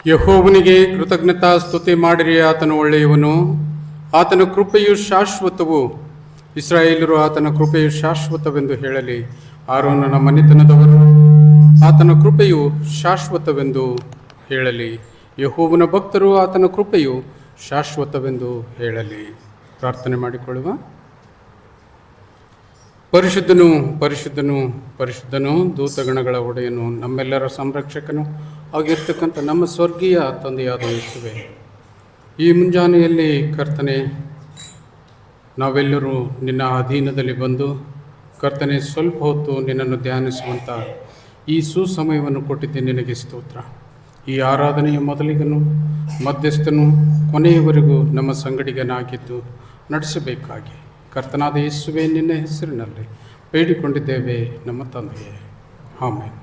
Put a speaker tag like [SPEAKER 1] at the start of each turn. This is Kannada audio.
[SPEAKER 1] ಯೆಹೋವನಿಗೆ ಕೃತಜ್ಞತಾ ಸ್ತುತಿ ಮಾಡಿರಿ. ಆತನು ಒಳ್ಳೆಯವನು, ಆತನ ಕೃಪೆಯು ಶಾಶ್ವತವು. ಇಸ್ರಾಯೇಲರು ಆತನ ಕೃಪೆಯು ಶಾಶ್ವತವೆಂದು ಹೇಳಲಿ. ಆರೋನನ ಮನೆತನದವರು ಆತನ ಕೃಪೆಯು ಶಾಶ್ವತವೆಂದು ಹೇಳಲಿ. ಯೆಹೋವನ ಭಕ್ತರು ಆತನ ಕೃಪೆಯು ಶಾಶ್ವತವೆಂದು ಹೇಳಲಿ. ಪ್ರಾರ್ಥನೆ ಮಾಡಿಕೊಳ್ಳುವ. ಪರಿಶುದ್ಧನು ಪರಿಶುದ್ಧನು ಪರಿಶುದ್ಧನು, ದೂತಗಣಗಳ ಒಡೆಯನು, ನಮ್ಮೆಲ್ಲರ ಸಂರಕ್ಷಕನು ಆಗಿರ್ತಕ್ಕಂಥ ನಮ್ಮ ಸ್ವರ್ಗೀಯ ತಂದೆಯಾದ ಯೇಸುವೆ, ಈ ಮುಂಜಾನೆಯಲ್ಲಿ ಕರ್ತನೆ, ನಾವೆಲ್ಲರೂ ನಿನ್ನ ಅಧೀನದಲ್ಲಿ ಬಂದು ಕರ್ತನೆ ಸ್ವಲ್ಪ ಹೊತ್ತು ನಿನ್ನನ್ನು ಧ್ಯಾನಿಸುವಂಥ ಈ ಸುಸಮಯವನ್ನು ಕೊಟ್ಟಿದ್ದೆ ನಿನಗೆ ಸ್ತೋತ್ರ. ಈ ಆರಾಧನೆಯ ಮೊದಲಿಗನು ಮಧ್ಯಸ್ಥನು ಕೊನೆಯವರೆಗೂ ನಮ್ಮ ಸಂಗಡಿಗನಾಗಿದ್ದು ನಡೆಸಬೇಕಾಗಿ ಕರ್ತನಾದ ಯೇಸುವೆ ನಿನ್ನ ಹೆಸರಿನಲ್ಲಿ ಬೇಡಿಕೊಂಡಿದ್ದೇವೆ ನಮ್ಮ ತಂದೆಯೇ. ಆಮೆನ್.